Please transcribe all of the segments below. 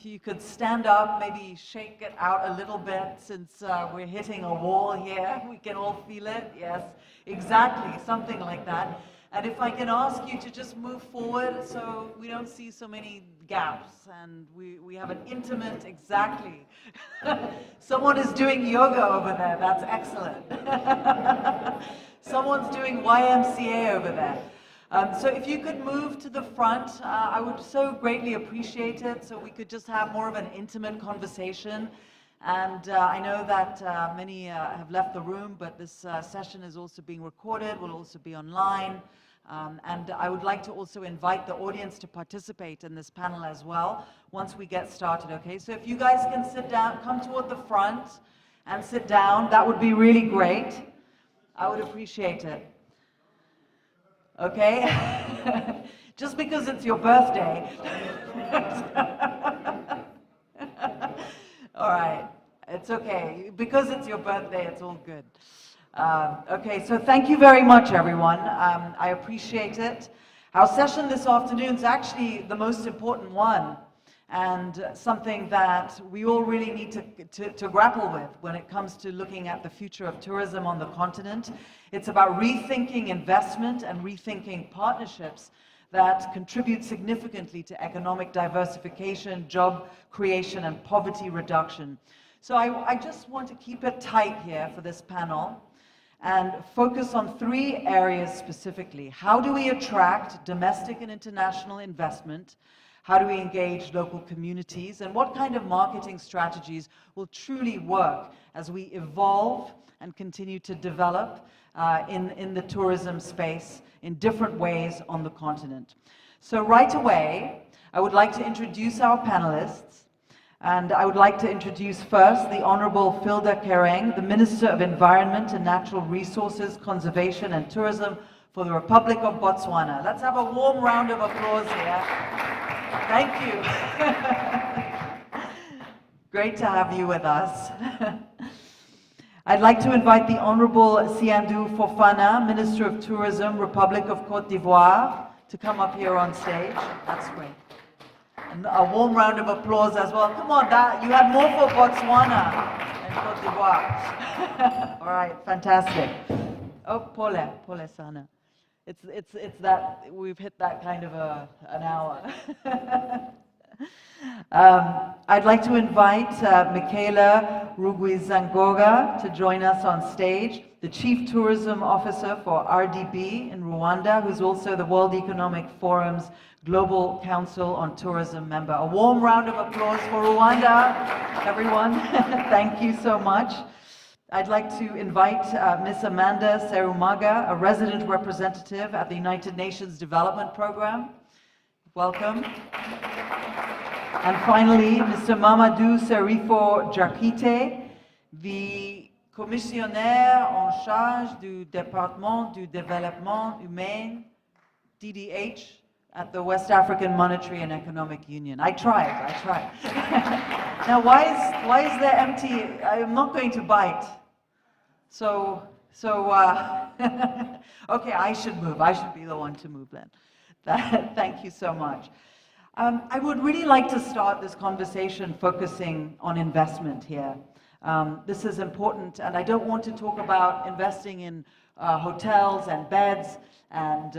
If you could stand up, maybe shake it out a little bit, since we're hitting a wall here. We can all feel it. Yes, exactly, something like that. And if I can ask you to just move forward so we don't see so many gaps, and we have an intimate, exactly. Someone is doing yoga over there. That's excellent. Someone's doing YMCA over there. So if you could move to the front, I would so greatly appreciate it, so we could just have more of an intimate conversation. And I know that many have left the room, but this session is also being recorded, will also be online. And I would like to also invite the audience to participate in this panel as well, once we get started, okay? So if you guys can sit down, come toward the front and sit down, that would be really great. I would appreciate it. Okay? Just because it's your birthday. All right, it's okay. Because it's your birthday, it's all good. Okay, so thank you very much, everyone. I appreciate it. Our session this afternoon is actually the most important one, and something that we all really need to grapple with when it comes to looking at the future of tourism on the continent. It's about rethinking investment and rethinking partnerships that contribute significantly to economic diversification, job creation, and poverty reduction. So I just want to keep it tight here for this panel and focus on 3 areas specifically. How do we attract domestic and international investment? How do we engage local communities? And what kind of marketing strategies will truly work as we evolve and continue to develop in the tourism space in different ways on the continent? So right away, I would like to introduce our panelists. And I would like to introduce first the Honorable Philda KERENG, the Minister of Environment and Natural Resources, Conservation and Tourism for the Republic of Botswana. Let's have a warm round of applause here. Thank you. Great to have you with us. I'd like to invite the Honorable Siandou FOFANA, Minister of Tourism, Republic of Côte d'Ivoire, to come up here on stage. That's great. And a warm round of applause as well. Come on, you had more for Botswana and Côte d'Ivoire. All right, fantastic. Oh, Pole Sana. It's that we've hit that kind of an hour. I'd like to invite Michaella Rugwizangoga to join us on stage, the Chief Tourism Officer for RDB in Rwanda, who's also the World Economic Forum's Global Council on Tourism member. A warm round of applause for Rwanda, everyone. Thank you so much. I'd like to invite Ms. Amanda SERUMAGA, a resident representative at the United Nations Development Program. Welcome. And finally, Mr. Mamadu Serifo JAQUITE, the Commissaire en charge du département du Développement Humain, DDH, at the West African Monetary and Economic Union. I tried. Now, why is there empty? I'm not going to bite. So, okay, I should move. I should be the one to move then. Thank you so much. I would really like to start this conversation focusing on investment here. This is important, and I don't want to talk about investing in hotels and beds and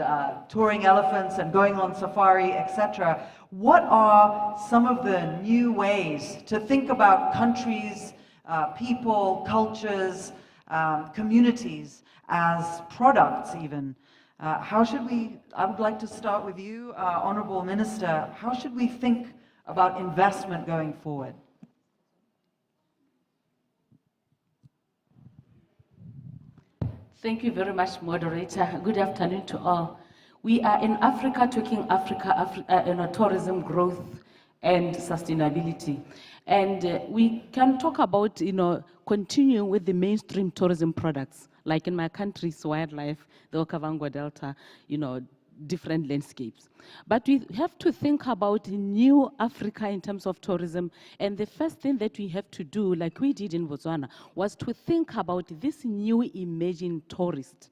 touring elephants and going on safari, etc. What are some of the new ways to think about countries, people, cultures, communities as products even? How should we, I would like to start with you, Honourable Minister, how should we think about investment going forward? Thank you very much, Moderator. Good afternoon to all. We are in Africa talking tourism growth and sustainability. And we can talk about, continuing with the mainstream tourism products, like in my country's wildlife, the Okavango Delta, different landscapes. But we have to think about new Africa in terms of tourism. And the first thing that we have to do, like we did in Botswana, was to think about this new emerging tourist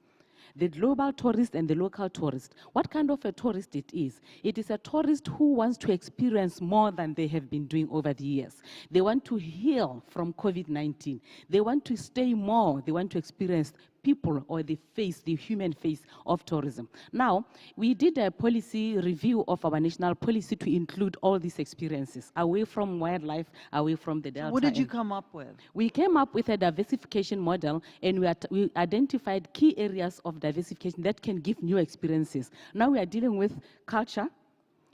the global tourist and the local tourist. What kind of a tourist it is? It is a tourist who wants to experience more than they have been doing over the years. They want to heal from COVID-19. They want to stay more. They want to experience people or the human face of tourism. Now, we did a policy review of our national policy to include all these experiences, away from wildlife, away from the Delta. What did you come up with? We came up with a diversification model, and we identified key areas of diversification that can give new experiences. Now we are dealing with culture,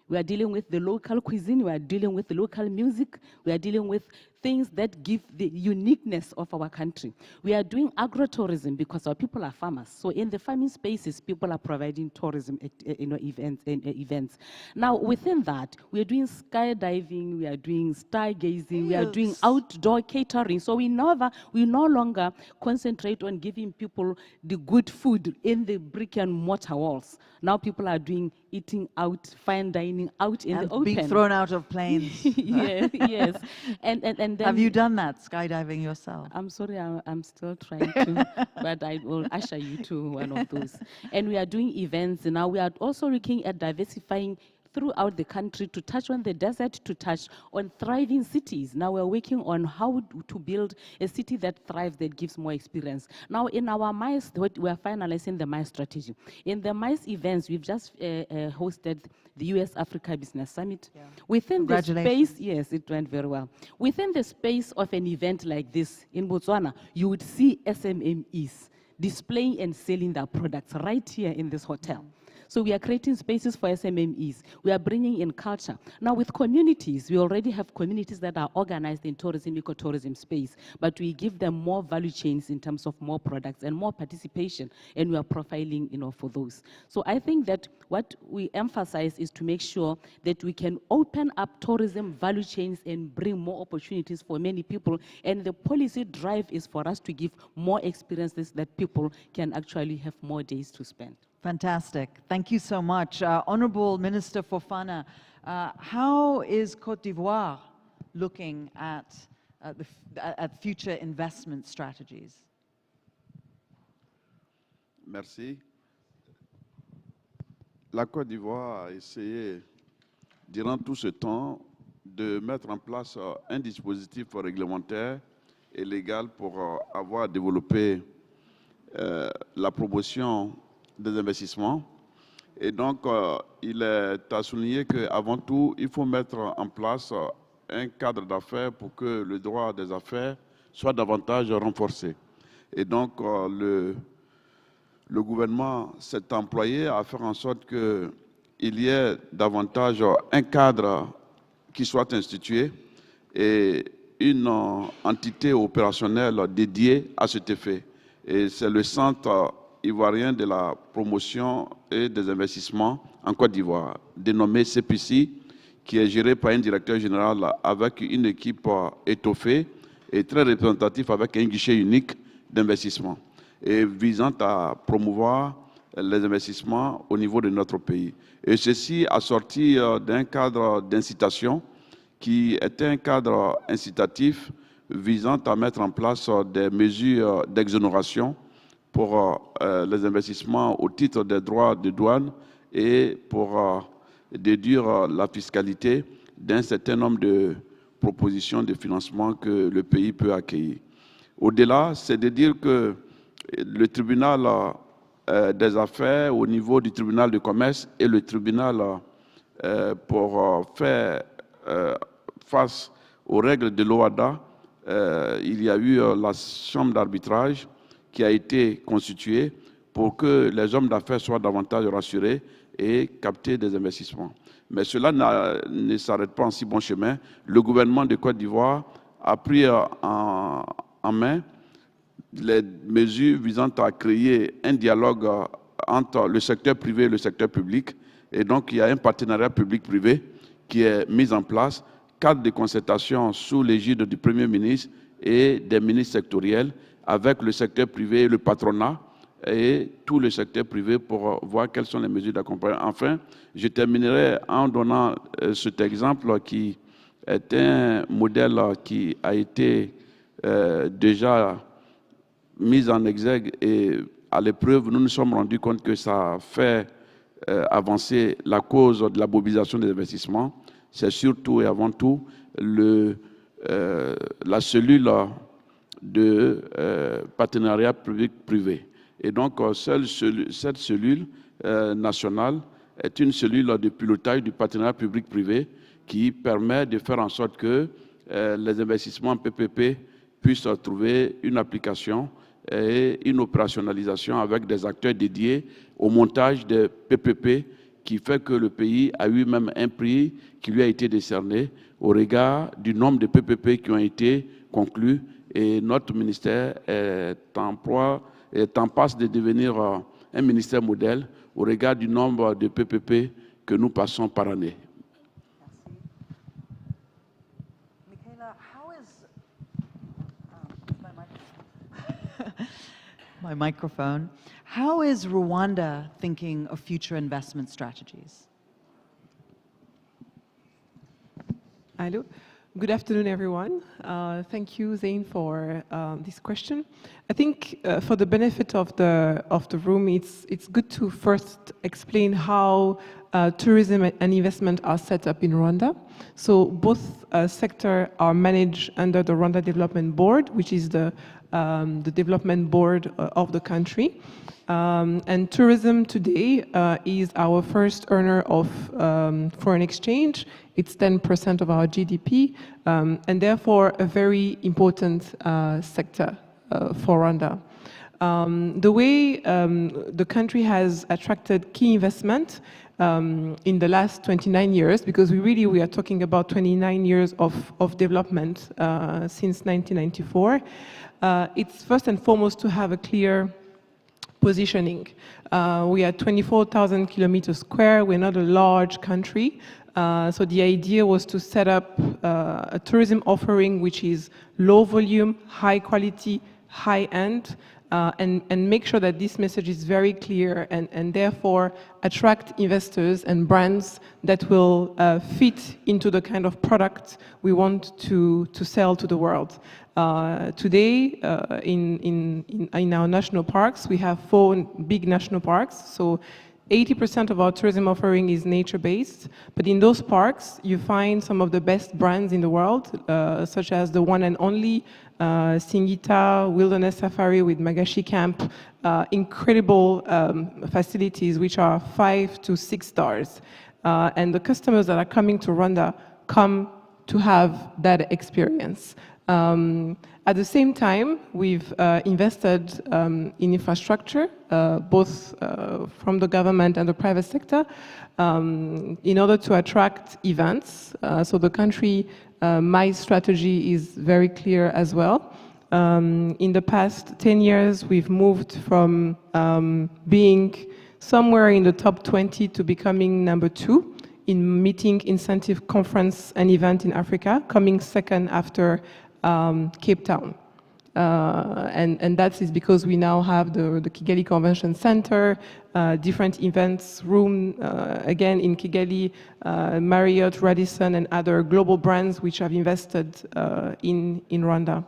we are dealing with the local cuisine, we are dealing with the local music, we are dealing with things that give the uniqueness of our country. We are doing agro-tourism because our people are farmers. So in the farming spaces, people are providing tourism events. Now within that, we are doing skydiving, we are doing stargazing, we are doing outdoor catering. So we no longer concentrate on giving people the good food in the brick and mortar walls. Now people are doing eating out, fine dining out in the open. Being thrown out of planes. Yes. And then have you done that, skydiving yourself? I'm sorry, I'm still trying to, but I will usher you to one of those. And we are doing events. Now we are also looking at diversifying throughout the country to touch on the desert, to touch on thriving cities. Now we're working on how to build a city that thrives, that gives more experience. Now in our MICE, we're finalizing the MICE strategy. In the MICE events, we've just hosted the US-Africa Business Summit. Yeah. Within the space, yes, it went very well. Within the space of an event like this in Botswana, you would see SMMEs displaying and selling their products right here in this hotel. So we are creating spaces for SMMEs. We are bringing in culture. Now with communities, we already have communities that are organized in tourism, ecotourism space, but we give them more value chains in terms of more products and more participation, and we are profiling, for those. So I think that what we emphasize is to make sure that we can open up tourism value chains and bring more opportunities for many people, and the policy drive is for us to give more experiences that people can actually have more days to spend. Fantastic. Thank you so much. Honorable Minister FOFANA, how is Côte d'Ivoire looking at future investment strategies? Merci. La Côte d'Ivoire a essayé, durant tout ce temps, de mettre en place un dispositif réglementaire et légal pour avoir développé la promotion des investissements. Et donc, il est à souligner qu'avant tout, il faut mettre en place un cadre d'affaires pour que le droit des affaires soit davantage renforcé. Et donc, le gouvernement s'est employé à faire en sorte qu'il y ait davantage un cadre qui soit institué et une entité opérationnelle dédiée à cet effet. Et c'est le Centre ivoirien de la promotion et des investissements en Côte d'Ivoire, dénommé CPC, qui est géré par un directeur général avec une équipe étoffée et très représentative avec un guichet unique d'investissement et visant à promouvoir les investissements au niveau de notre pays. Et ceci assorti d'un cadre d'incitation qui est un cadre incitatif visant à mettre en place des mesures d'exonération pour les investissements au titre des droits de douane et pour déduire la fiscalité d'un certain nombre de propositions de financement que le pays peut accueillir. Au-delà, c'est de dire que le tribunal des affaires au niveau du tribunal de commerce et le tribunal pour faire face aux règles de l'OADA, il y a eu la chambre d'arbitrage qui a été constituée pour que les hommes d'affaires soient davantage rassurés et capter des investissements. Mais cela ne s'arrête pas en si bon chemin. Le gouvernement de Côte d'Ivoire a pris en main les mesures visant à créer un dialogue entre le secteur privé et le secteur public. Et donc, il y a un partenariat public-privé qui est mis en place, cadre de concertation sous l'égide du Premier ministre et des ministres sectoriels, avec le secteur privé et le patronat et tout le secteur privé pour voir quelles sont les mesures d'accompagnement. Enfin, je terminerai en donnant cet exemple qui est un modèle qui a été déjà mis en exergue et à l'épreuve, nous nous sommes rendus compte que ça fait avancer la cause de la mobilisation des investissements. C'est surtout et avant tout la cellule de partenariat public-privé. Et donc, cette cellule nationale est une cellule de pilotage du partenariat public-privé qui permet de faire en sorte que les investissements PPP puissent trouver une application et une opérationnalisation avec des acteurs dédiés au montage des PPP, qui fait que le pays a eu même un prix qui lui a été décerné au regard du nombre de PPP qui ont été conclus. Et notre ministère est en passe de devenir un ministère modèle au regard du nombre de PPP que nous passons par année. Michaella, my microphone. How is Rwanda thinking of future investment strategies? Hello. Good afternoon, everyone. Thank you, Zain, for this question. I think for the benefit of the room, it's good to first explain how tourism and investment are set up in Rwanda. So both sectors are managed under the Rwanda Development Board, which is the development board of the country. And tourism today is our first earner of foreign exchange. It's 10% of our GDP, and therefore a very important sector for Rwanda. The way the country has attracted key investment in the last 29 years, because we are talking about 29 years of development since 1994, it's first and foremost to have a clear positioning. We are 24,000 kilometers square. We're not a large country. So the idea was to set up a tourism offering which is low volume, high quality, high end, and make sure that this message is very clear and therefore attract investors and brands that will fit into the kind of product we want to sell to the world. Today, in our national parks, we have 4 big national parks. So 80% of our tourism offering is nature-based, but in those parks, you find some of the best brands in the world, such as the one and only Singita Wilderness Safari with Magashi Camp, incredible facilities which are 5 to 6 stars. And the customers that are coming to Rwanda come to have that experience. At the same time, we've invested in infrastructure, both from the government and the private sector, in order to attract events. So the country, my strategy is very clear as well. In the past 10 years, we've moved from being somewhere in the top 20 to becoming number 2 in meeting, incentive, conference, and event in Africa, coming second after Cape Town. And that is because we now have the Kigali Convention Center, different events room, again in Kigali, Marriott, Radisson, and other global brands which have invested in Rwanda.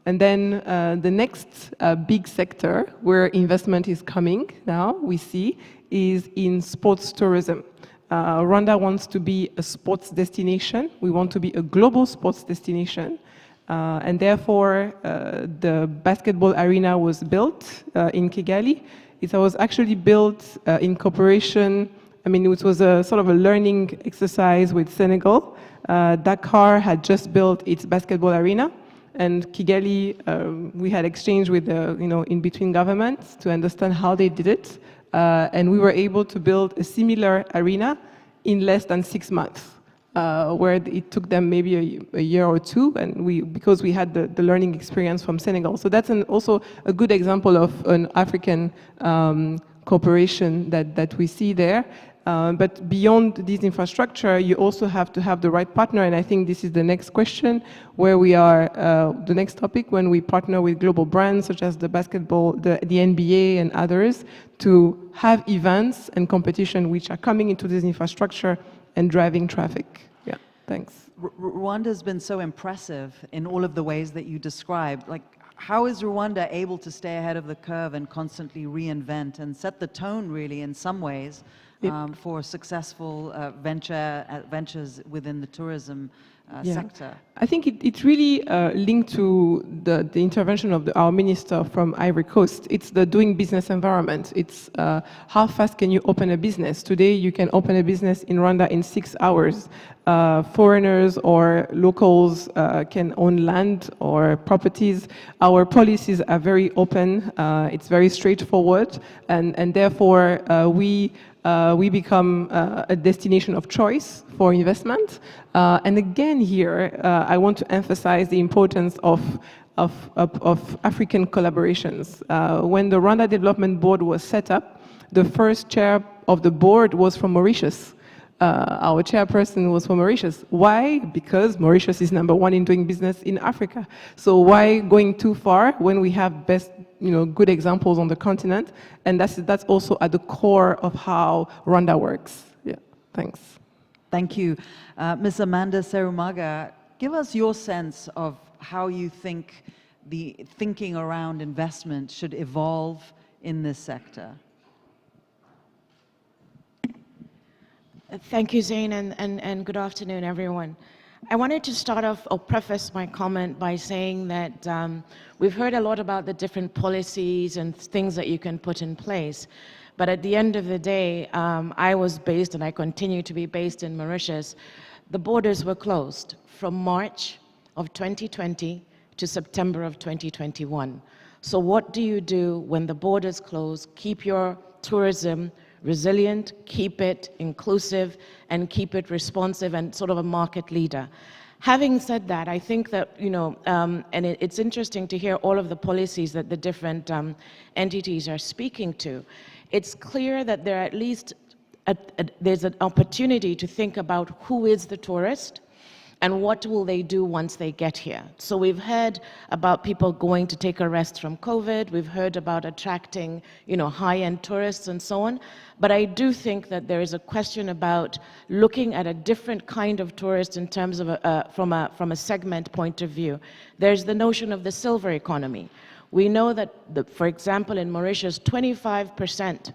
And then the next big sector where investment is coming now, we see, is in sports tourism. Rwanda wants to be a sports destination. We want to be a global sports destination. And therefore, the basketball arena was built in Kigali. It was actually built in cooperation, it was a sort of a learning exercise with Senegal. Dakar had just built its basketball arena, and Kigali, we had exchange with the, in between governments to understand how they did it. And we were able to build a similar arena in less than 6 months. Where it took them maybe a year or 2, and because we had the learning experience from Senegal. So that's also a good example of an African cooperation that we see there. But beyond this infrastructure, you also have to have the right partner, and I think this is the next question, where we are, the next topic, when we partner with global brands such as the basketball, the NBA and others, to have events and competition which are coming into this infrastructure and driving traffic. Thanks. Rwanda's been so impressive in all of the ways that you described. Like, how is Rwanda able to stay ahead of the curve and constantly reinvent and set the tone, really, in some ways, for successful ventures within the tourism sector? I think it's really linked to the intervention of our minister from Ivory Coast. It's the doing business environment. It's how fast can you open a business? Today you can open a business in Rwanda in 6 hours. Foreigners or locals can own land or properties. Our policies are very open. It's very straightforward, and therefore we become a destination of choice for investment. And again here, I want to emphasize the importance of African collaborations. When the Rwanda Development Board was set up, the first chair of the board was from Mauritius. Our chairperson was from Mauritius. Why? Because Mauritius is #1 in doing business in Africa. So why going too far when we have good examples on the continent? And that's also at the core of how Rwanda works. Yeah, thanks. Thank you. Ms. Amanda SERUMAGA, give us your sense of how you think the thinking around investment should evolve in this sector. Thank you, Zain, and good afternoon, everyone. I wanted to start off or preface my comment by saying that we've heard a lot about the different policies and things that you can put in place. But at the end of the day, I was based, and I continue to be based in Mauritius. The borders were closed from March of 2020 to September of 2021. So what do you do when the borders close? Keep your tourism resilient, keep it inclusive, and keep it responsive and sort of a market leader. Having said that, I think that, and it's interesting to hear all of the policies that the different entities are speaking to. It's clear that there at least there's an opportunity to think about who is the tourist and what will they do once they get here. So we've heard about people going to take a rest from COVID. We've heard about attracting, high-end tourists and so on. But I do think that there is a question about looking at a different kind of tourist in terms of from a segment point of view. There's the notion of the silver economy. We know that, for example, in Mauritius, 25%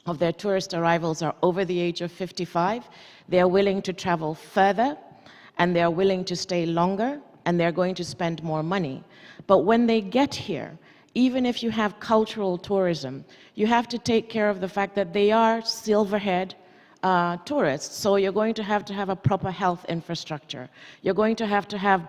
of their tourist arrivals are over the age of 55. They are willing to travel further, and they're willing to stay longer, and they're going to spend more money. But when they get here, even if you have cultural tourism, you have to take care of the fact that they are silver-haired tourists. So you're going to have a proper health infrastructure. You're going to have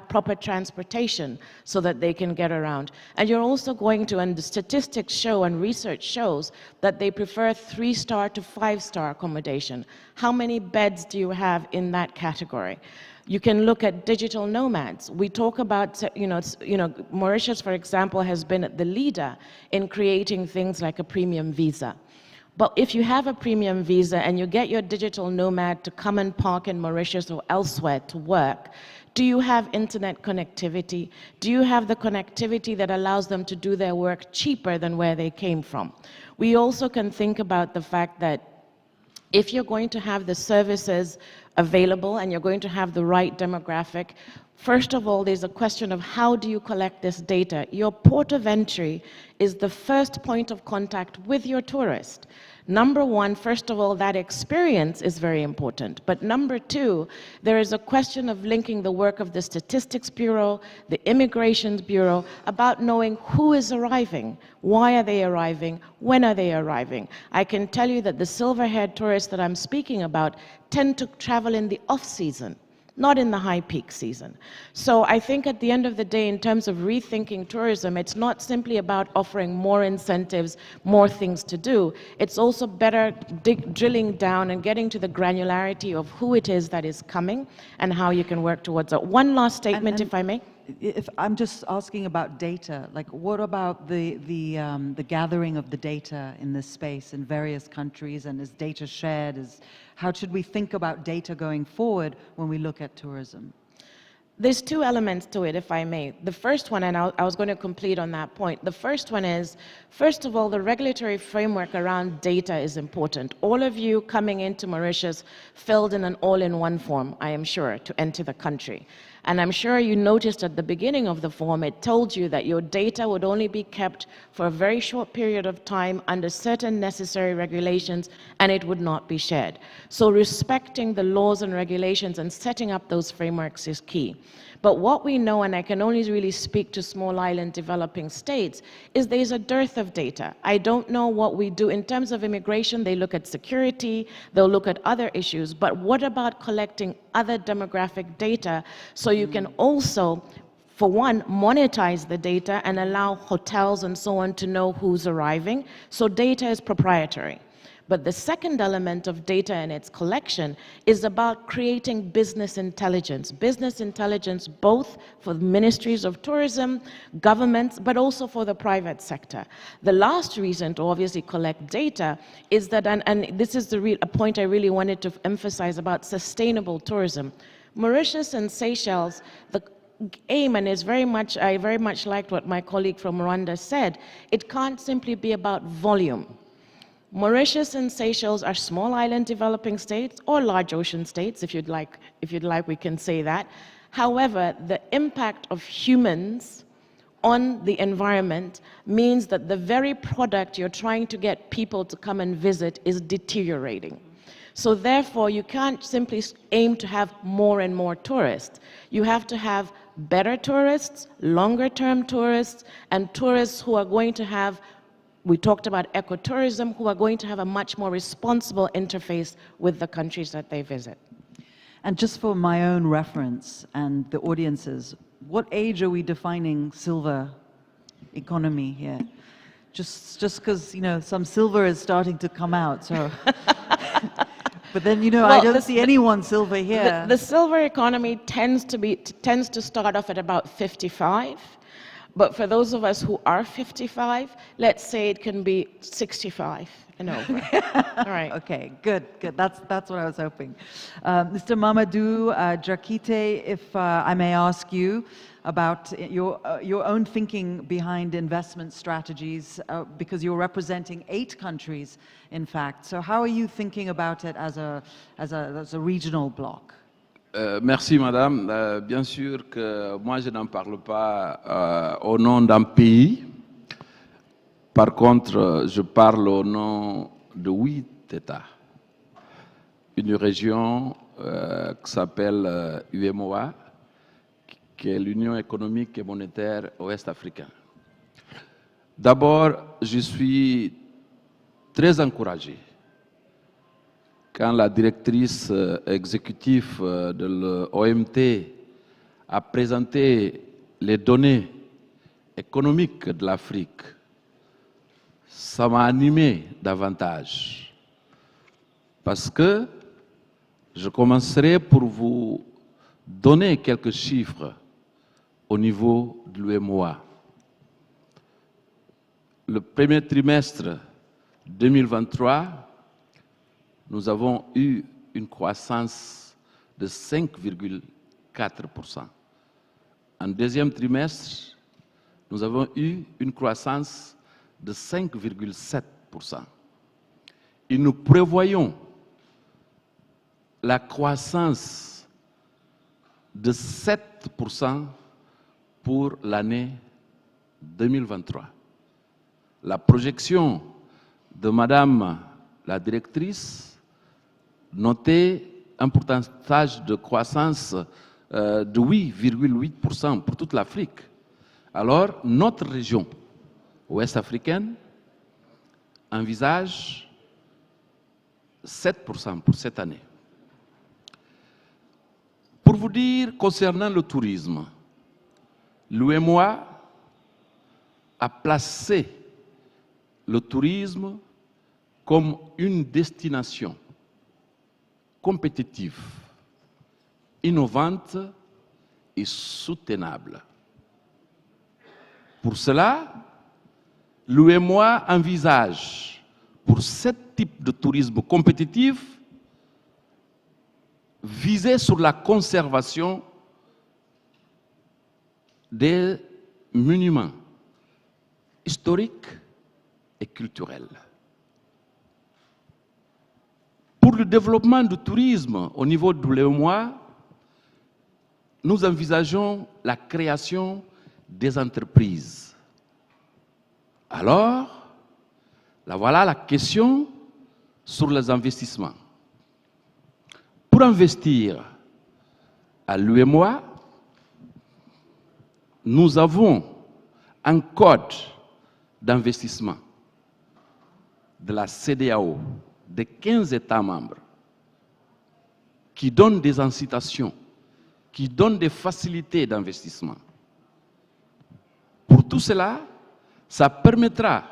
proper transportation so that they can get around. And you're also going to, and the statistics show and research shows that they prefer 3-star to 5-star accommodation. How many beds do you have in that category? You can look at digital nomads. We talk about, Mauritius, for example, has been the leader in creating things like a premium visa. But if you have a premium visa and you get your digital nomad to come and park in Mauritius or elsewhere to work, do you have internet connectivity? Do you have the connectivity that allows them to do their work cheaper than where they came from? We also can think about the fact that if you're going to have the services available and you're going to have the right demographic, first of all, there's a question of how do you collect this data? Your port of entry is the first point of contact with your tourist. Number one, first of all, that experience is very important. But number two, there is a question of linking the work of the Statistics Bureau, the Immigration Bureau, about knowing who is arriving, why are they arriving, when are they arriving. I can tell you that the silver-haired tourists that I'm speaking about tend to travel in the off-season, not in the high peak season. So I think at the end of the day, in terms of rethinking tourism, it's not simply about offering more incentives, more things to do. It's also better drilling down and getting to the granularity of who it is that is coming and how you can work towards it. One last statement, if I may. If I'm just asking about data, like what about the gathering of the data in this space in various countries, and is data shared? How should we think about data going forward when we look at tourism? There's two elements to it, if I may. The first one, and I was going to complete on that point. The first one is, first of all, the regulatory framework around data is important. All of you coming into Mauritius filled in an all-in-one form, I am sure, to enter the country. And I'm sure you noticed at the beginning of the form, it told you that your data would only be kept for a very short period of time under certain necessary regulations, and it would not be shared. So respecting the laws and regulations and setting up those frameworks is key. But what we know, and I can only really speak to small island developing states, is there's a dearth of data. I don't know what we do. In terms of immigration, they look at security, they'll look at other issues, but what about collecting other demographic data so you can also, for one, monetize the data and allow hotels and so on to know who's arriving? So data is proprietary. But the second element of data and its collection is about creating business intelligence both for the ministries of tourism, governments, but also for the private sector. The last reason to obviously collect data is that, and this is a point I really wanted to emphasize about sustainable tourism. Mauritius and Seychelles, the aim, and I very much liked what my colleague from Rwanda said, it can't simply be about volume. Mauritius and Seychelles are small island developing states or large ocean states, if you'd like, we can say that. However, the impact of humans on the environment means that the very product you're trying to get people to come and visit is deteriorating. So therefore, you can't simply aim to have more and more tourists. You have to have better tourists, longer term tourists, and tourists who are going to have, we talked about ecotourism, who are going to have a much more responsible interface with the countries that they visit. And just for my own reference and the audiences, what age are we defining silver economy here? Just because, you know, some silver is starting to come out, so. But then, you know, well, I don't see anyone silver here. The silver economy tends to start off at about 55. But for those of us who are 55, let's say it can be 65 and over. All right. Okay, good. That's what I was hoping. Mr. Mamadu, JAQUITE, if I may ask you about your own thinking behind investment strategies, because you're representing 8 countries, in fact. So how are you thinking about it as a regional bloc? Merci Madame. Bien sûr que moi je n'en parle pas au nom d'un pays. Par contre, je parle au nom de 8 États. Une région qui s'appelle UNWTO, qui est l'Union économique et monétaire ouest-africaine. D'abord, je suis très encouragé quand la directrice exécutive de l'OMT a présenté les données économiques de l'Afrique. Ça m'a animé davantage. Parce que je commencerai pour vous donner quelques chiffres au niveau de l'UNWTO. Le premier trimestre 2023, nous avons eu une croissance de 5,4%. En deuxième trimestre, nous avons eu une croissance de 5,7%. Et nous prévoyons la croissance de 7% pour l'année 2023. La projection de Madame la directrice notait un pourcentage de croissance de 8,8% pour toute l'Afrique. Alors, notre région ouest-africaine envisage 7% pour cette année. Pour vous dire, concernant le tourisme, l'UNWTO a placé le tourisme comme une destination compétitive, innovante et soutenable. Pour cela, l'UNWTO envisage, pour ce type de tourisme compétitif, viser sur la conservation des monuments historiques et culturels. Pour le développement du tourisme au niveau de l'UNWTO, nous envisageons la création des entreprises. Alors, là voilà la question sur les investissements. Pour investir à l'UEMOA, nous avons un code d'investissement de la CEDEAO, de 15 États membres, qui donne des incitations, qui donne des facilités d'investissement. Pour tout cela, ça permettra,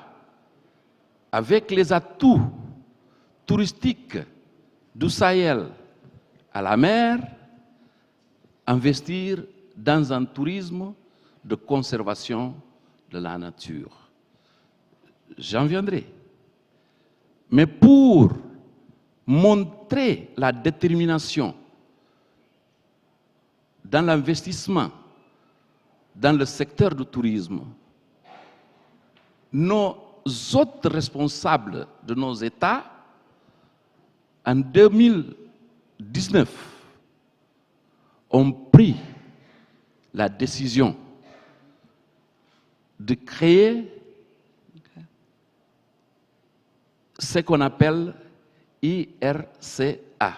avec les atouts touristiques du Sahel à la mer, investir dans un tourisme de conservation de la nature. J'en viendrai. Mais pour montrer la détermination dans l'investissement dans le secteur du tourisme, nos autres responsables de nos États, en 2019, ont pris la décision de créer ce qu'on appelle IRCA.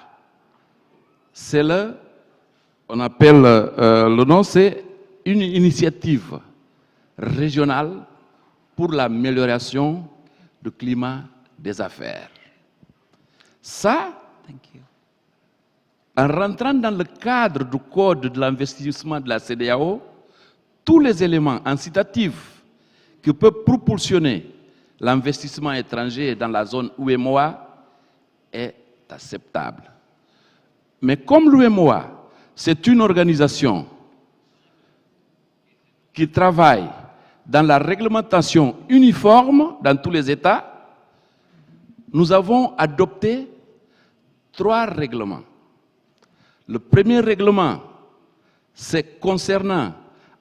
C'est le nom, c'est une initiative régionale pour l'amélioration du climat des affaires. Ça, en rentrant dans le cadre du code de l'investissement de la CEDEAO, tous les éléments incitatifs qui peuvent propulsionner l'investissement étranger dans la zone UEMOA est acceptable. Mais comme l'UEMOA, c'est une organisation qui travaille dans la réglementation uniforme dans tous les États, nous avons adopté 3 règlements. Le premier règlement, c'est concernant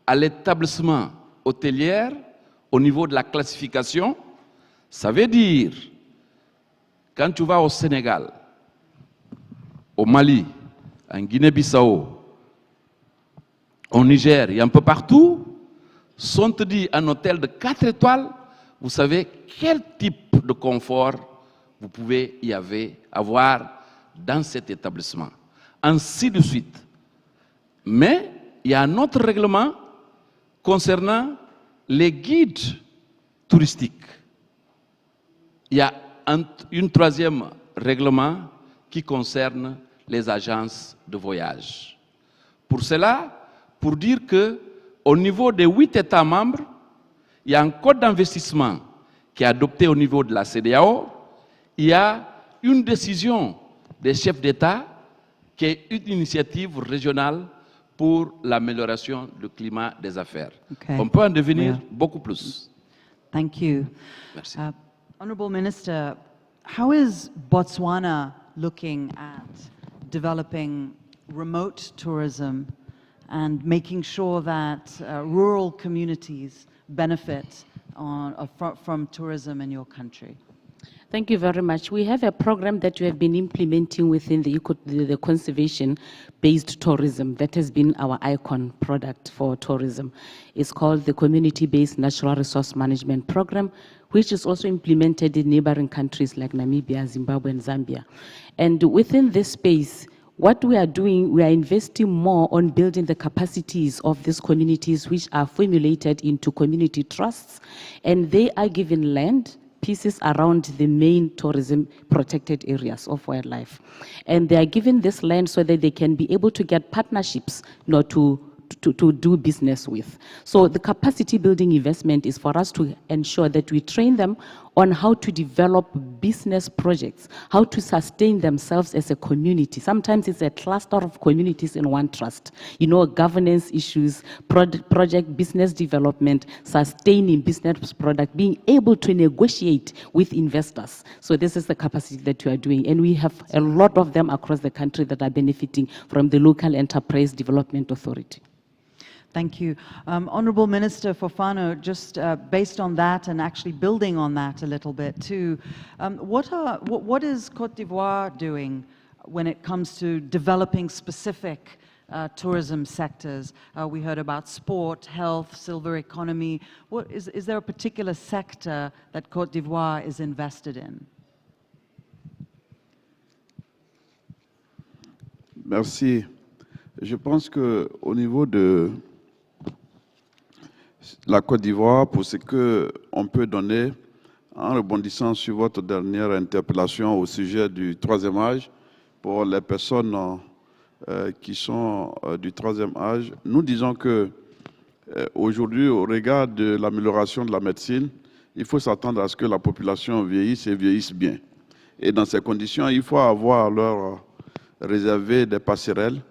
à l'établissement hôtelier au niveau de la classification. Ça veut dire, quand tu vas au Sénégal, au Mali, en Guinée-Bissau, au Niger et un peu partout, sont te dit un hôtel de 4 étoiles, vous savez quel type de confort vous pouvez y avoir dans cet établissement. Ainsi de suite. Mais il y a un autre règlement concernant les guides touristiques. Il y a un troisième règlement qui concerne les agences de voyage. Pour cela, pour dire qu'au niveau des 8 États membres, il y a un code d'investissement qui est adopté au niveau de la CEDEAO. Il y a une décision des chefs d'État qui est une initiative régionale pour l'amélioration du climat des affaires. Okay. On peut en devenir beaucoup plus. Thank you. Merci. Honourable Minister, how is Botswana looking at developing remote tourism and making sure that rural communities benefit from tourism in your country? Thank you very much. We have a program that we have been implementing within the conservation-based tourism that has been our icon product for tourism. It's called the Community-Based Natural Resource Management Program, which is also implemented in neighboring countries like Namibia, Zimbabwe, and Zambia. And within this space, what we are doing, we are investing more on building the capacities of these communities, which are formulated into community trusts, and they are given land, pieces around the main tourism protected areas of wildlife. And they are given this land so that they can be able to get partnerships, to do business with. So the capacity building investment is for us to ensure that we train them on how to develop business projects, how to sustain themselves as a community. Sometimes it's a cluster of communities in one trust. You know, governance issues, project business development, sustaining business product, being able to negotiate with investors. So this is the capacity that we are doing. And we have a lot of them across the country that are benefiting from the local enterprise development authority. Thank you. Honourable Minister FOFANA, just based on that and actually building on that a little bit too, what is Côte d'Ivoire doing when it comes to developing specific tourism sectors. We heard about sport, health, silver economy. Is there a particular sector that Côte d'Ivoire is invested in? Merci. Je pense qu'au niveau de la Côte d'Ivoire, pour ce qu'on peut donner, en rebondissant sur votre dernière interpellation au sujet du troisième âge, pour les personnes qui sont du troisième âge, nous disons que aujourd'hui, au regard de l'amélioration de la médecine, il faut s'attendre à ce que la population vieillisse et vieillisse bien. Et dans ces conditions, il faut avoir leur réserver des passerelles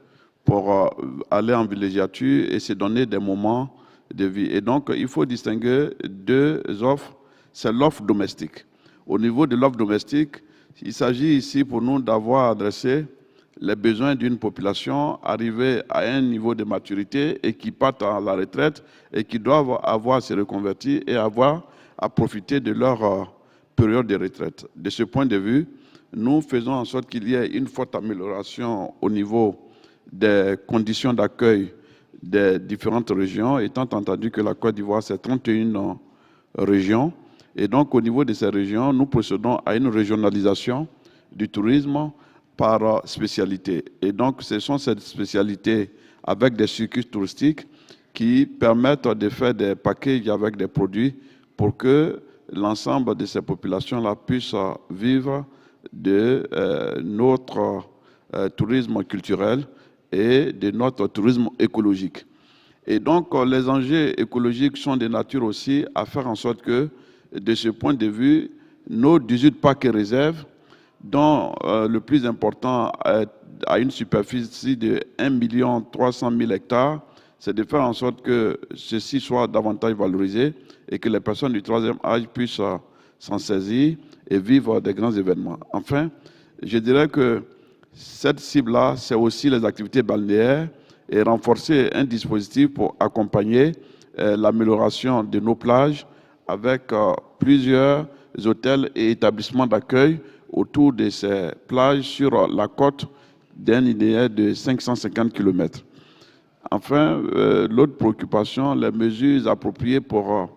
pour aller en villégiature et se donner des moments de vie. Et donc, il faut distinguer deux offres. C'est l'offre domestique. Au niveau de l'offre domestique, il s'agit ici pour nous d'avoir adressé les besoins d'une population arrivée à un niveau de maturité et qui partent à la retraite et qui doivent avoir se reconvertir et avoir à profiter de leur période de retraite. De ce point de vue, nous faisons en sorte qu'il y ait une forte amélioration au niveau des conditions d'accueil des différentes régions, étant entendu que la Côte d'Ivoire, c'est 31 régions. Et donc, au niveau de ces régions, nous procédons à une régionalisation du tourisme par spécialité. Et donc, ce sont ces spécialités avec des circuits touristiques qui permettent de faire des packages avec des produits pour que l'ensemble de ces populations-là puissent vivre de notre tourisme culturel et de notre tourisme écologique. Et donc, les enjeux écologiques sont de nature aussi à faire en sorte que, de ce point de vue, nos 18 parcs et réserves, dont le plus important a une superficie de 1 300 000 hectares, c'est de faire en sorte que ceci soit davantage valorisé et que les personnes du troisième âge puissent s'en saisir et vivre des grands événements. Enfin, je dirais que cette cible-là, c'est aussi les activités balnéaires et renforcer un dispositif pour accompagner l'amélioration de nos plages avec plusieurs hôtels et établissements d'accueil autour de ces plages sur la côte d'un itinéraire de 550 km. Enfin, l'autre préoccupation, les mesures appropriées pour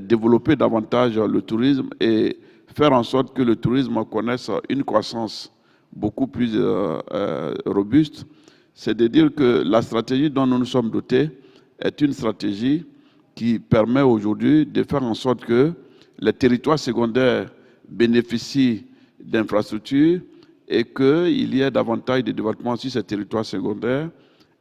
développer davantage le tourisme et faire en sorte que le tourisme connaisse une croissance beaucoup plus robuste, c'est de dire que la stratégie dont nous nous sommes dotés est une stratégie qui permet aujourd'hui de faire en sorte que les territoires secondaires bénéficient d'infrastructures et qu'il y ait davantage de développement sur ces territoires secondaires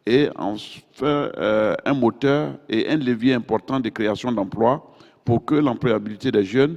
et en faire un moteur et un levier important de création d'emplois pour que l'employabilité des jeunes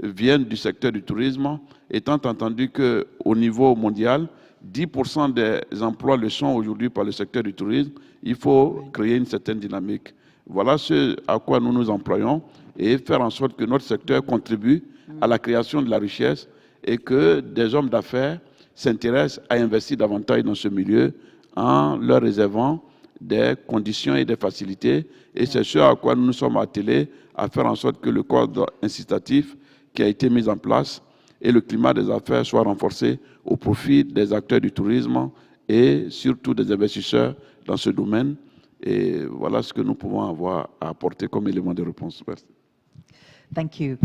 vienne du secteur du tourisme, étant entendu qu'au niveau mondial, 10% des emplois le sont aujourd'hui par le secteur du tourisme. Il faut créer une certaine dynamique. Voilà ce à quoi nous nous employons et faire en sorte que notre secteur contribue à la création de la richesse et que des hommes d'affaires s'intéressent à investir davantage dans ce milieu en leur réservant des conditions et des facilités. Et c'est ce à quoi nous nous sommes attelés à faire en sorte que le cadre incitatif qui a été mis en place et le climat des affaires soit renforcé au profit des acteurs du tourisme et surtout des investisseurs dans ce domaine. Et voilà ce que nous pouvons avoir à apporter comme élément de réponse. Merci. Thank you.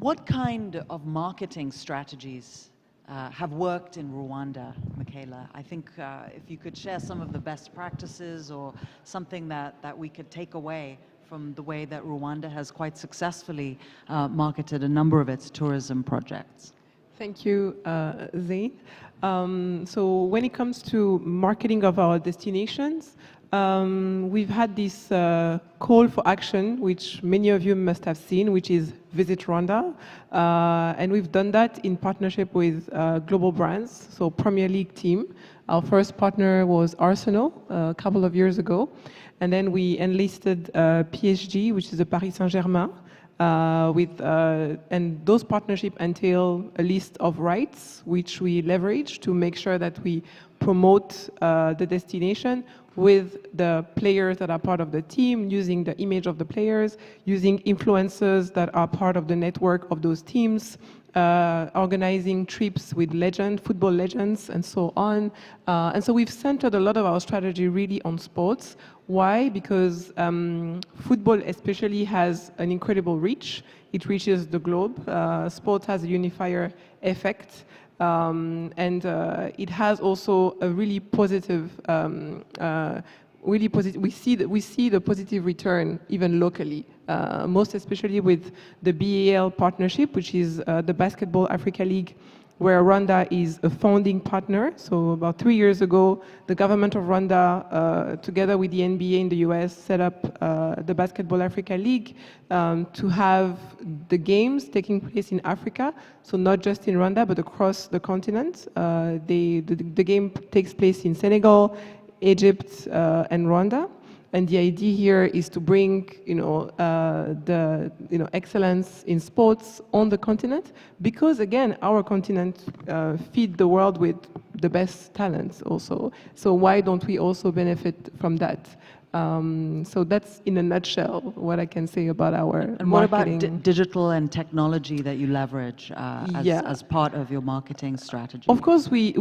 What kind of marketing strategies have worked in Rwanda, Michaella? I think if you could share some of the best practices or something that we could take away from the way that Rwanda has quite successfully marketed a number of its tourism projects. Thank you, Zain. So when it comes to marketing of our destinations, we've had this call for action, which many of you must have seen, which is Visit Rwanda. And we've done that in partnership with global brands, so Premier League team. Our first partner was Arsenal a couple of years ago. And then we enlisted PSG, which is the Paris Saint-Germain, and those partnerships entail a list of rights which we leverage to make sure that we promote the destination with the players that are part of the team, using the image of the players, using influencers that are part of the network of those teams, organizing trips with football legends, and so on. And so we've centered a lot of our strategy really on sports. Why? Because football especially has an incredible reach. It reaches the globe. Sport has a unifier effect. And it has also a really positive, we see the positive return even locally, most especially with the BAL partnership, which is the Basketball Africa League, where Rwanda is a founding partner. So about 3 years ago, the government of Rwanda, together with the NBA in the US, set up the Basketball Africa League to have the games taking place in Africa. So not just in Rwanda, but across the continent. The game takes place in Senegal, Egypt, and Rwanda. And the idea here is to bring, excellence in sports on the continent, because again, our continent feeds the world with the best talents also. So why don't we also benefit from that? So that's in a nutshell what I can say about our And what marketing. about digital and technology that you leverage as part of your marketing strategy? Of course, we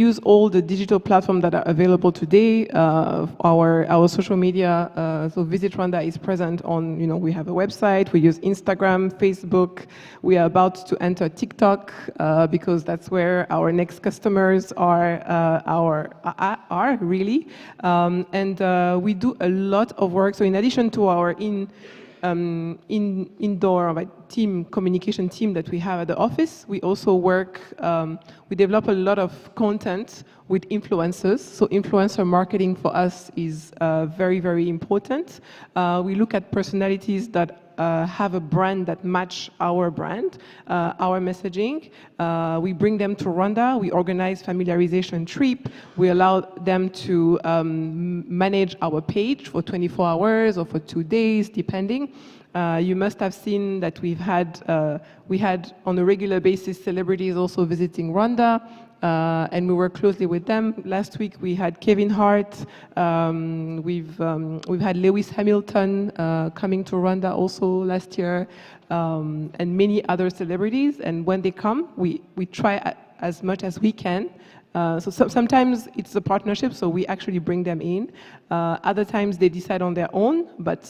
use all the digital platforms that are available today. Our social media, so Visit Rwanda is present on, we have a website, we use Instagram, Facebook. We are about to enter TikTok because that's where our next customers are really. And we do a lot of work. So in addition to our indoor communication team that we have at the office, we also work, we develop a lot of content with influencers. So influencer marketing for us is very, very important. We look at personalities that have a brand that match our brand, our messaging. We bring them to Rwanda. We organize familiarization trip. We allow them to manage our page for 24 hours or for 2 days, depending. You must have seen that we had on a regular basis celebrities also visiting Rwanda. And we work closely with them. Last week we had Kevin Hart. We've had Lewis Hamilton coming to Rwanda also last year, and many other celebrities. And when they come, we try as much as we can. So sometimes it's a partnership, so we actually bring them in. Other times they decide on their own, but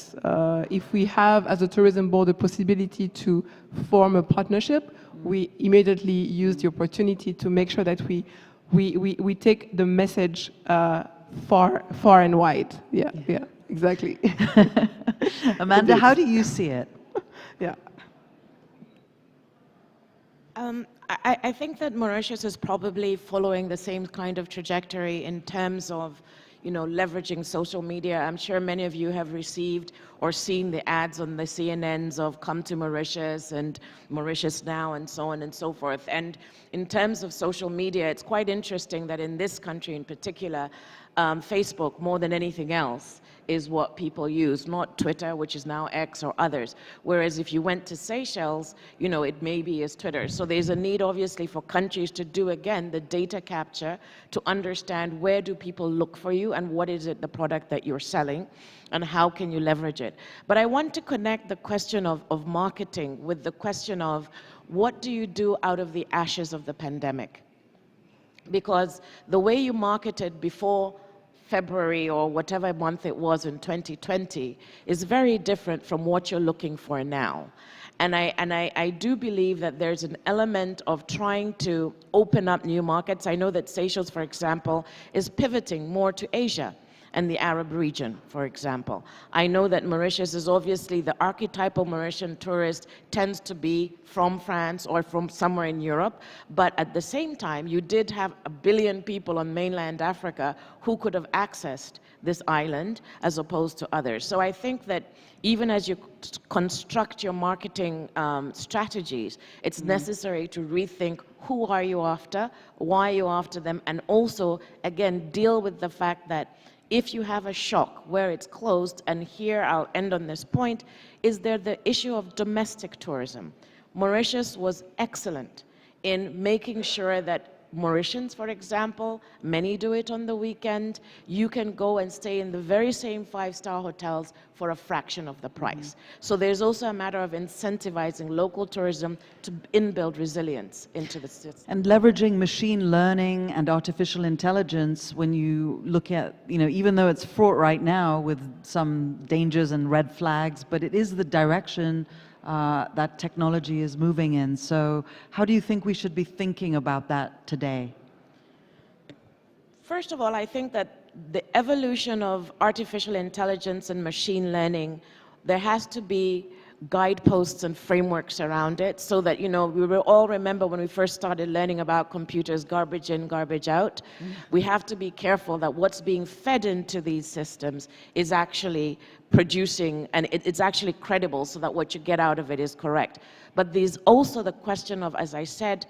if we have, as a tourism board, the possibility to form a partnership, we immediately use the opportunity to make sure that we take the message far and wide. Yeah, exactly. Amanda, how do you see it? Yeah. I think that Mauritius is probably following the same kind of trajectory in terms of, leveraging social media. I'm sure many of you have received or seen the ads on the CNNs of Come to Mauritius and Mauritius Now and so on and so forth. And in terms of social media, it's quite interesting that in this country in particular, Facebook, more than anything else, is what people use, not Twitter, which is now X or others. Whereas if you went to Seychelles, it maybe is Twitter. So there's a need, obviously, for countries to do, again, the data capture to understand where do people look for you and what is it, the product that you're selling, and how can you leverage it. But I want to connect the question of marketing with the question of what do you do out of the ashes of the pandemic? Because the way you marketed before February or whatever month it was in 2020 is very different from what you're looking for now. And I do believe that there's an element of trying to open up new markets. I know that Seychelles, for example, is pivoting more to Asia and the Arab region, for example. I know that Mauritius is obviously, the archetypal Mauritian tourist tends to be from France or from somewhere in Europe, but at the same time, you did have 1 billion people on mainland Africa who could have accessed this island as opposed to others. So I think that even as you construct your marketing strategies, it's necessary to rethink who are you after, why are you after them, and also, again, deal with the fact that if you have a shock where it's closed, and here I'll end on this point, is there the issue of domestic tourism. Mauritius was excellent in making sure that Mauritians, for example, many do it on the weekend. You can go and stay in the very same 5-star hotels for a fraction of the price. So there's also a matter of incentivizing local tourism to inbuild resilience into the system. And leveraging machine learning and artificial intelligence when you look at, even though it's fraught right now with some dangers and red flags, but it is the direction that technology is moving in. So how do you think we should be thinking about that today? First of all, I think that the evolution of artificial intelligence and machine learning, there has to be guideposts and frameworks around it so that, we will all remember when we first started learning about computers, garbage in, garbage out. We have to be careful that what's being fed into these systems is actually producing, and it's actually credible so that what you get out of it is correct. But there's also the question of, as I said,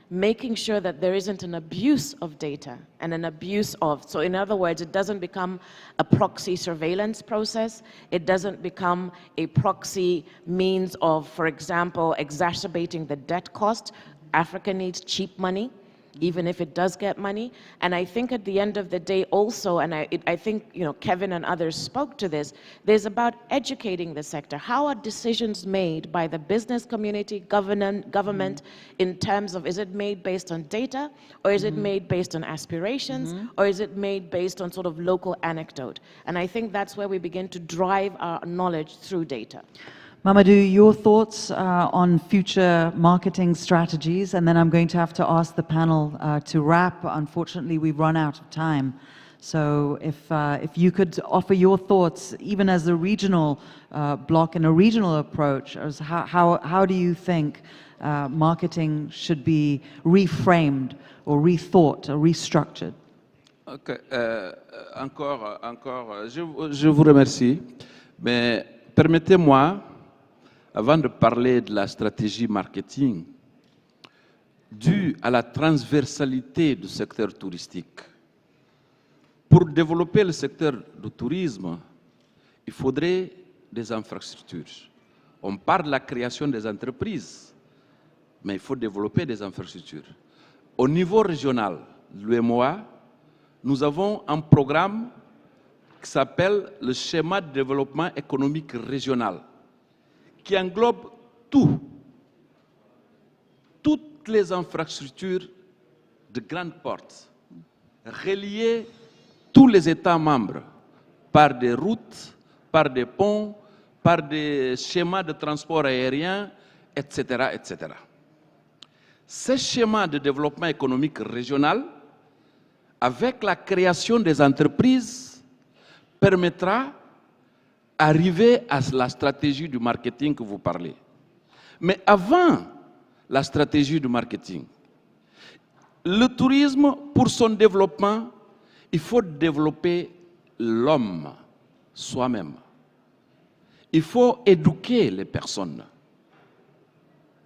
making sure that there isn't an abuse of data and an abuse of, so in other words, it doesn't become a proxy surveillance process. It doesn't become a proxy means of, for example, exacerbating the debt cost. Africa needs cheap money, even if it does get money. And I think at the end of the day also, and I think, Kevin and others spoke to this, there's about educating the sector. How are decisions made by the business community, government, in terms of, is it made based on data, or is it made based on aspirations, or is it made based on sort of local anecdote? And I think that's where we begin to drive our knowledge through data. Mamadu, your thoughts on future marketing strategies, and then I'm going to have to ask the panel to wrap. Unfortunately, we've run out of time. So if you could offer your thoughts, even as a regional block and a regional approach, as how do you think marketing should be reframed or rethought or restructured? Ok, encore, je vous remercie, mais permettez-moi, avant de parler de la stratégie marketing, due à la transversalité du secteur touristique. Pour développer le secteur du tourisme, il faudrait des infrastructures. On parle de la création des entreprises, mais il faut développer des infrastructures. Au niveau régional, l'UMOA, nous avons un programme qui s'appelle le schéma de développement économique régional, qui englobe toutes les infrastructures de grandes portes, reliées tous les États membres par des routes, par des ponts, par des schémas de transport aérien, etc., etc. Ce schéma de développement économique régional, avec la création des entreprises, permettra d'arriver à la stratégie du marketing que vous parlez. Mais avant la stratégie du marketing, le tourisme, pour son développement, il faut développer l'homme soi-même. Il faut éduquer les personnes.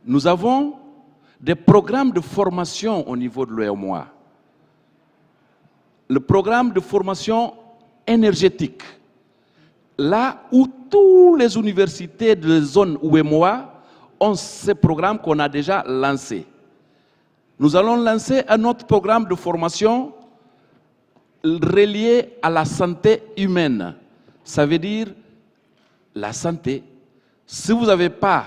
Nous avons des programmes de formation au niveau de l'UMOA. Le programme de formation énergétique, là où toutes les universités de la zone UMOA ont ce programme qu'on a déjà lancé. Nous allons lancer un autre programme de formation relié à la santé humaine. Ça veut dire la santé. Si vous n'avez pas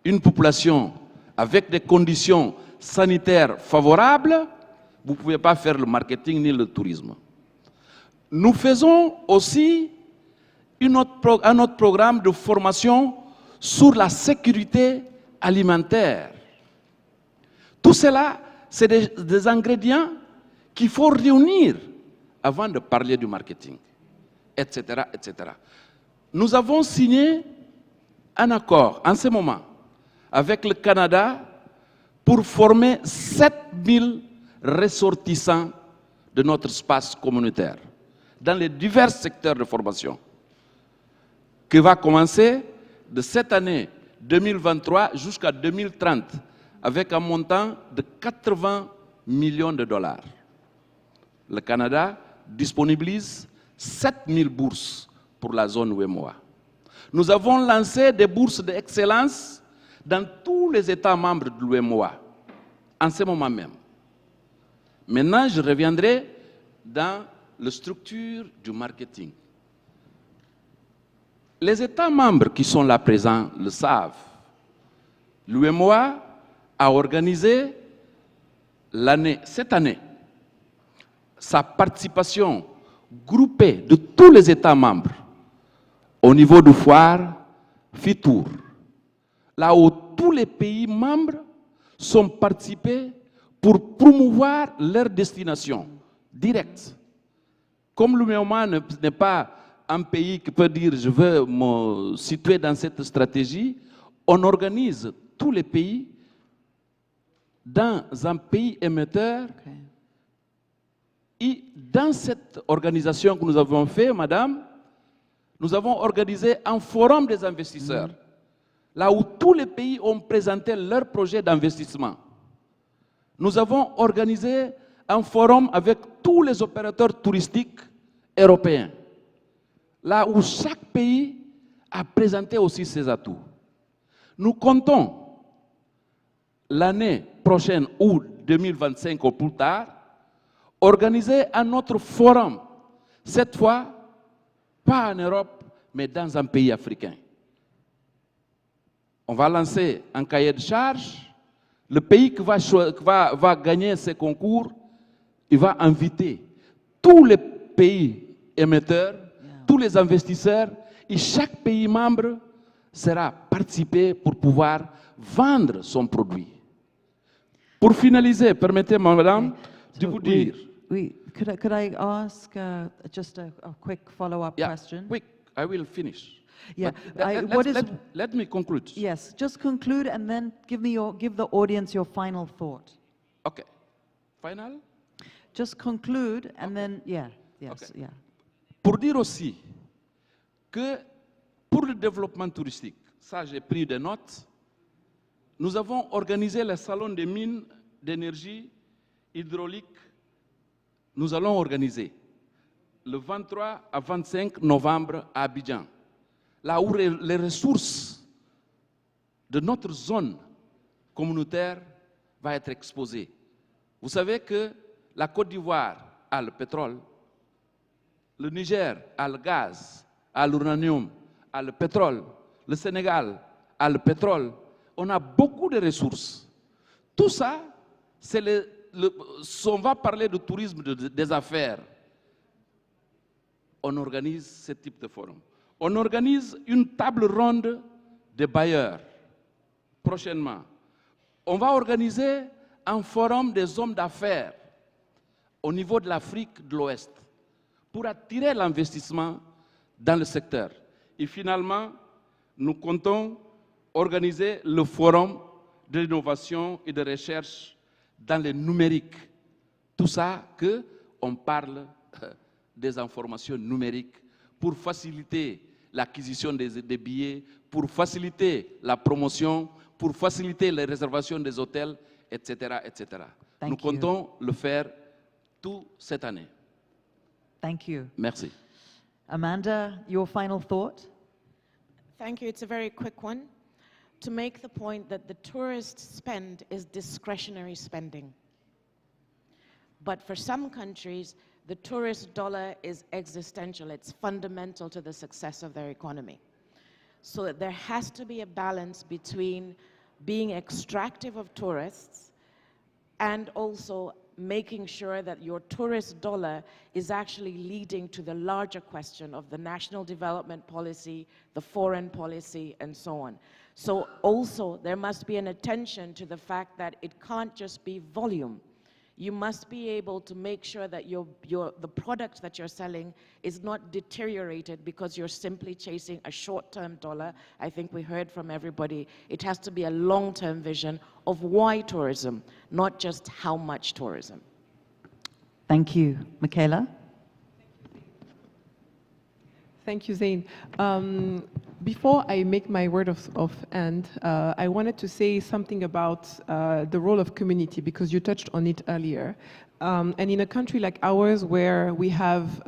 une population avec des conditions sanitaires favorables, vous ne pouvez pas faire le marketing ni le tourisme. Nous faisons aussi un autre programme de formation sur la sécurité alimentaire. Tout cela, c'est des ingrédients qu'il faut réunir avant de parler du marketing, etc., etc. Nous avons signé un accord en ce moment avec le Canada pour former 7000 ressortissants de notre espace communautaire dans les divers secteurs de formation, qui va commencer de cette année 2023 jusqu'à 2030 avec un montant de 80 millions de dollars. Le Canada disponibilise 7000 bourses pour la zone UMOA. Nous avons lancé des bourses d'excellence dans tous les États membres de l'UMOA, en ce moment même. Maintenant, je reviendrai dans la structure du marketing. Les États membres qui sont là présents le savent. L'UMOA a organisé cette année sa participation groupée de tous les États membres au niveau du foire FITOUR, là où tous les pays membres sont participés pour promouvoir leur destination directe. Comme l'UMOA n'est pas un pays qui peut dire je veux me situer dans cette stratégie, on organise tous les pays dans un pays émetteur. Et dans cette organisation que nous avons fait, madame, nous avons organisé un forum des investisseurs, là où tous les pays ont présenté leurs projets d'investissement. Nous avons organisé un forum avec tous les opérateurs touristiques européens, là où chaque pays a présenté aussi ses atouts. Nous comptons l'année prochaine ou 2025 au plus tard, organiser un autre forum, cette fois pas en Europe, mais dans un pays africain. On va lancer un cahier de charges. Le pays qui va gagner ces concours, il va inviter tous les pays émetteurs, tous les investisseurs, et chaque pays membre sera participé pour pouvoir vendre son produit. Pour finaliser, permettez-moi, madame, de vous dire... Could I ask just a quick follow-up question? Quick, I will finish. Yeah, Let me conclude. Yes, just conclude and then give the audience your final thought. Okay. Final? Just conclude and then, yeah. Pour dire aussi que pour le développement touristique, ça j'ai pris des notes, nous avons organisé le salon des mines d'énergie hydraulique. Nous allons organiser le 23 à 25 novembre à Abidjan, là où les ressources de notre zone communautaire vont être exposées. Vous savez que la Côte d'Ivoire a le pétrole, le Niger a le gaz, a l'uranium, a le pétrole, le Sénégal a le pétrole. On a beaucoup de ressources. Tout ça, c'est on va parler de tourisme des affaires. On organise ce type de forum. On organise une table ronde de bailleurs prochainement. On va organiser un forum des hommes d'affaires au niveau de l'Afrique de l'Ouest pour attirer l'investissement dans le secteur. Et finalement, nous comptons organiser le forum de l'innovation et de recherche dans le numérique. Tout ça qu'on parle des informations numériques pour faciliter l'acquisition des billets, pour faciliter la promotion, pour faciliter les réservations des hôtels, etc. etc. Nous comptons le faire toute cette année. Thank you. Merci. Amanda, your final thought? Thank you. It's a very quick one. To make the point that the tourist spend is discretionary spending. But for some countries, the tourist dollar is existential. It's fundamental to the success of their economy. So that there has to be a balance between being extractive of tourists and also making sure that your tourist dollar is actually leading to the larger question of the national development policy, the foreign policy, and so on. So also there must be an attention to the fact that it can't just be volume. You must be able to make sure that the product that you're selling is not deteriorated because you're simply chasing a short-term dollar. I think we heard from everybody, it has to be a long-term vision of why tourism, not just how much tourism. Thank you. Michaella? Thank you, Zain. Before I make my word of end, I wanted to say something about the role of community, because you touched on it earlier. And in a country like ours, where we have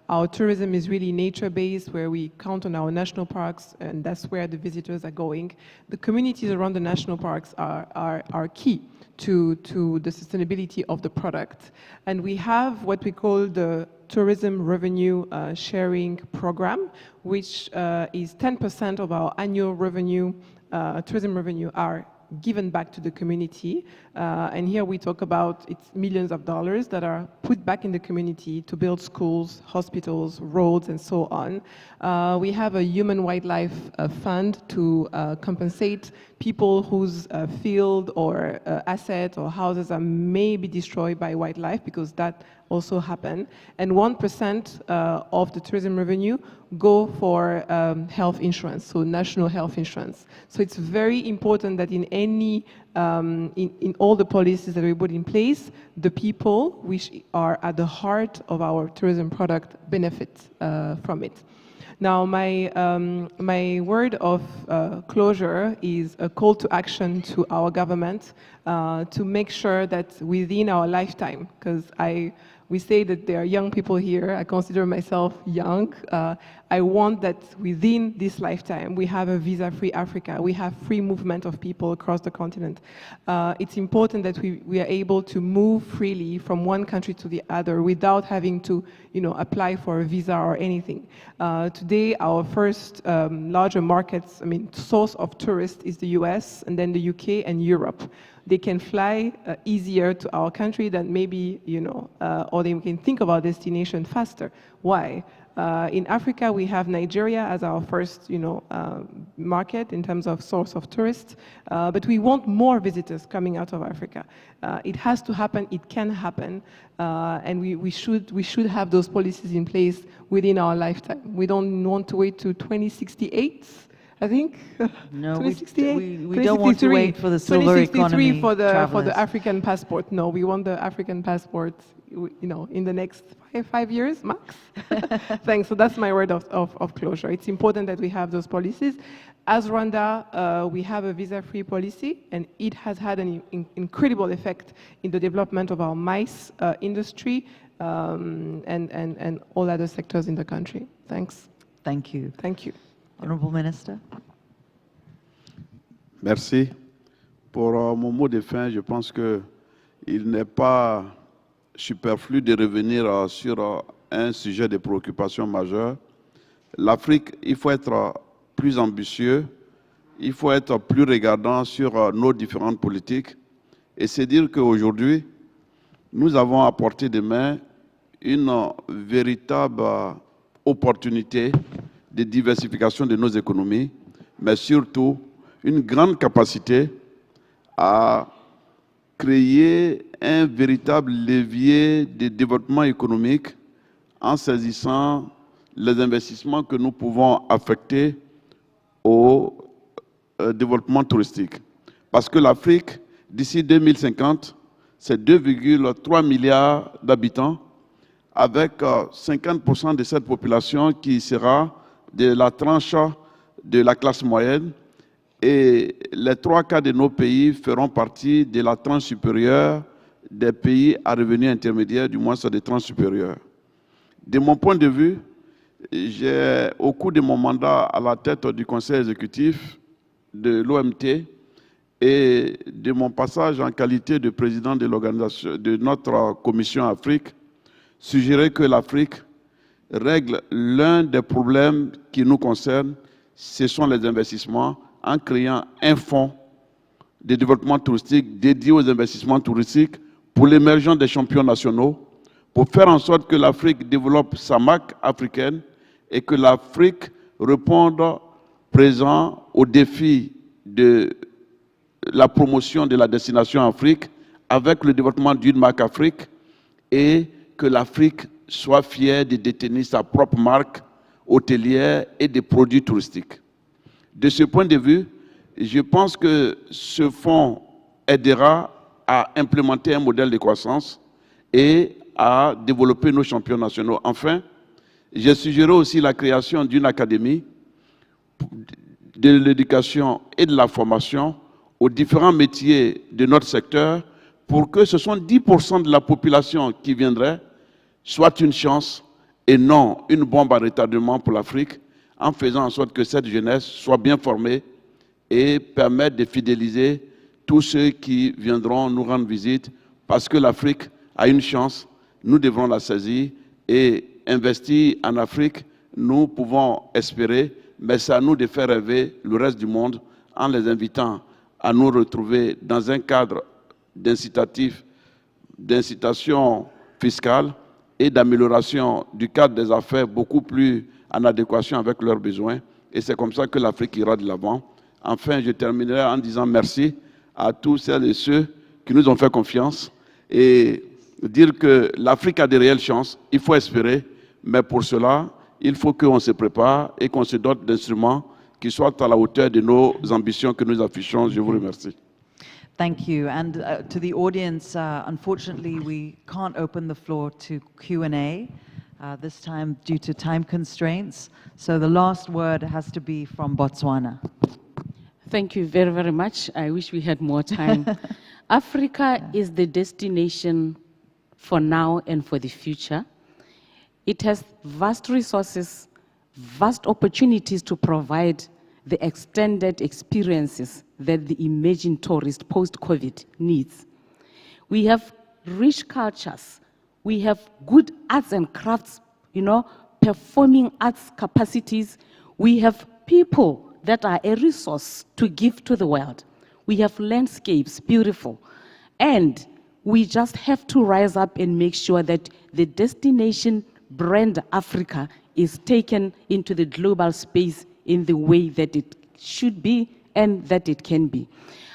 our tourism is really nature-based, where we count on our national parks, and that's where the visitors are going, the communities around the national parks are key to the sustainability of the product. And we have what we call the tourism revenue sharing program, which is 10% of our annual revenue, tourism revenue are given back to the community. And here we talk about it's millions of dollars that are put back in the community to build schools, hospitals, roads, and so on. We have a human wildlife fund to compensate people whose field or asset or houses are maybe destroyed by wildlife, because that also happen. And 1% of the tourism revenue go for health insurance, so national health insurance. So it's very important that in any, in all the policies that we put in place, the people which are at the heart of our tourism product benefit from it. Now, my word of closure is a call to action to our government to make sure that within our lifetime, because we say that there are young people here, I consider myself young, I want that within this lifetime we have a visa-free Africa, we have free movement of people across the continent. It's important that we are able to move freely from one country to the other without having to, apply for a visa or anything. Today, our first larger markets, source of tourists is the US, and then the UK and Europe. They can fly easier to our country than maybe, or they can think of our destination faster. Why? In Africa, we have Nigeria as our first, market in terms of source of tourists, but we want more visitors coming out of Africa. It has to happen, it can happen, and we should have those policies in place within our lifetime. We don't want to wait to 2068. I think. No, we don't want to wait for the silver economy for the African passport. No, we want the African passport, in the next five years max. Thanks. So that's my word of closure. It's important that we have those policies. As Rwanda, we have a visa-free policy, and it has had an incredible effect in the development of our maize industry and all other sectors in the country. Thanks. Thank you. Thank you. Honorable Minister. Merci. Pour mon mot de fin, je pense qu'il n'est pas superflu de revenir sur un sujet de préoccupation majeure. L'Afrique, il faut être plus ambitieux, il faut être plus regardant sur nos différentes politiques, et c'est dire qu'aujourd'hui, nous avons à portée de main une véritable opportunité de diversification de nos économies, mais surtout une grande capacité à créer un véritable levier de développement économique en saisissant les investissements que nous pouvons affecter au développement touristique. Parce que l'Afrique, d'ici 2050, c'est 2,3 milliards d'habitants, avec 50% de cette population qui sera de la tranche de la classe moyenne, et les 3/4 de nos pays feront partie de la tranche supérieure des pays à revenus intermédiaires, du moins sur des tranches supérieures. De mon point de vue, j'ai, au cours de mon mandat à la tête du conseil exécutif de l'OMT et de mon passage en qualité de président de l'organisation de notre commission Afrique, suggéré que l'Afrique règle l'un des problèmes qui nous concernent, ce sont les investissements, en créant un fonds de développement touristique dédié aux investissements touristiques pour l'émergence des champions nationaux, pour faire en sorte que l'Afrique développe sa marque africaine et que l'Afrique réponde présent aux défis de la promotion de la destination Afrique avec le développement d'une marque Afrique, et que l'Afrique soit fière de détenir sa propre marque hôtelière et des produits touristiques. De ce point de vue, je pense que ce fonds aidera à implémenter un modèle de croissance et à développer nos champions nationaux. Enfin, j'ai suggéré aussi la création d'une académie de l'éducation et de la formation aux différents métiers de notre secteur pour que ce soit 10% de la population qui viendrait soit une chance et non une bombe à retardement pour l'Afrique, en faisant en sorte que cette jeunesse soit bien formée et permette de fidéliser tous ceux qui viendront nous rendre visite, parce que l'Afrique a une chance, nous devrons la saisir et investir en Afrique, nous pouvons espérer, mais c'est à nous de faire rêver le reste du monde en les invitant à nous retrouver dans un cadre d'incitation fiscale et d'amélioration du cadre des affaires beaucoup plus en adéquation avec leurs besoins. Et c'est comme ça que l'Afrique ira de l'avant. Enfin, je terminerai en disant merci à tous celles et ceux qui nous ont fait confiance et dire que l'Afrique a de réelles chances, il faut espérer, mais pour cela, il faut qu'on se prépare et qu'on se dote d'instruments qui soient à la hauteur de nos ambitions que nous affichons. Je vous remercie. Thank you. And to the audience, unfortunately, we can't open the floor to Q&A this time due to time constraints. So the last word has to be from Botswana. Thank you very, very much. I wish we had more time. Africa is the destination for now and for the future. It has vast resources, vast opportunities to provide the extended experiences that the emerging tourist post-COVID needs. We have rich cultures. We have good arts and crafts, performing arts capacities. We have people that are a resource to give to the world. We have landscapes, beautiful. And we just have to rise up and make sure that the destination brand Africa is taken into the global space in the way that it should be and that it can be.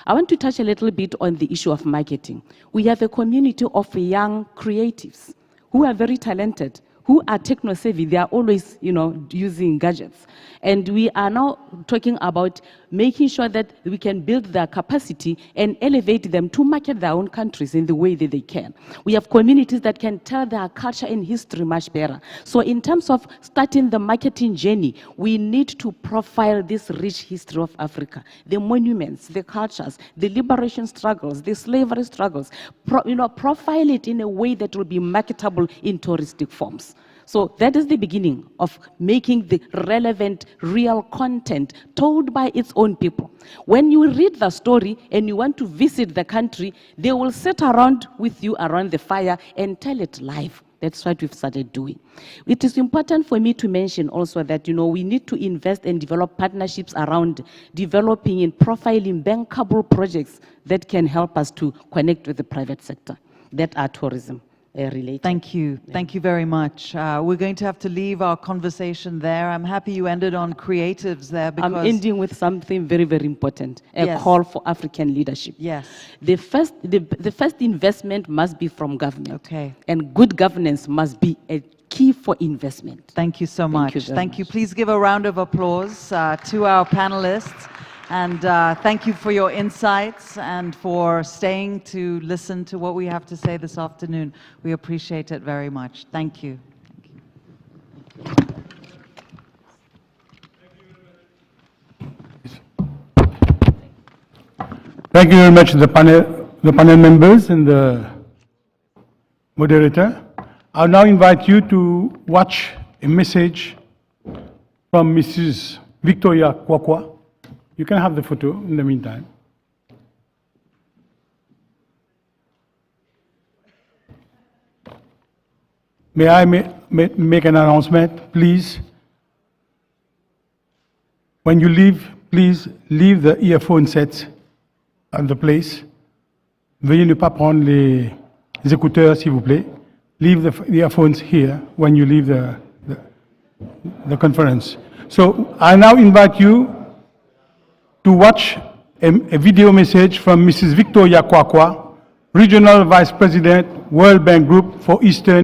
I want to touch a little bit on the issue of marketing. We have a community of young creatives who are very talented, who are techno-savvy. They are always, using gadgets. And we are now talking about making sure that we can build their capacity and elevate them to market their own countries in the way that they can. We have communities that can tell their culture and history much better. So in terms of starting the marketing journey, we need to profile this rich history of Africa, the monuments, the cultures, the liberation struggles, the slavery struggles, profile it in a way that will be marketable in touristic forms. So that is the beginning of making the relevant, real content told by its own people. When you read the story and you want to visit the country, they will sit around with you around the fire and tell it live. That's what we've started doing. It is important for me to mention also that, we need to invest and develop partnerships around developing and profiling bankable projects that can help us to connect with the private sector that are tourism related. Thank you. Yeah. Thank you very much. We're going to have to leave our conversation there. I'm happy you ended on creatives there because... I'm ending with something very, very important, a call for African leadership. Yes. The first investment must be from government. Okay. And good governance must be a key for investment. Thank you so much. Thank you. Please give a round of applause to our panelists. And thank you for your insights and for staying to listen to what we have to say this afternoon. We appreciate it very much. Thank you. Thank you very much to the panel members and the moderator. I'll now invite you to watch a message from Mrs. Victoria Kwakwa. You can have the photo in the meantime. May I make an announcement, please? When you leave, please leave the earphone sets at the place. Veuillez ne pas prendre les écouteurs, s'il vous plaît. Leave the earphones here when you leave the conference. So I now invite you to watch a video message from Mrs. Victoria Kwakwa, Regional Vice President, World Bank Group for Eastern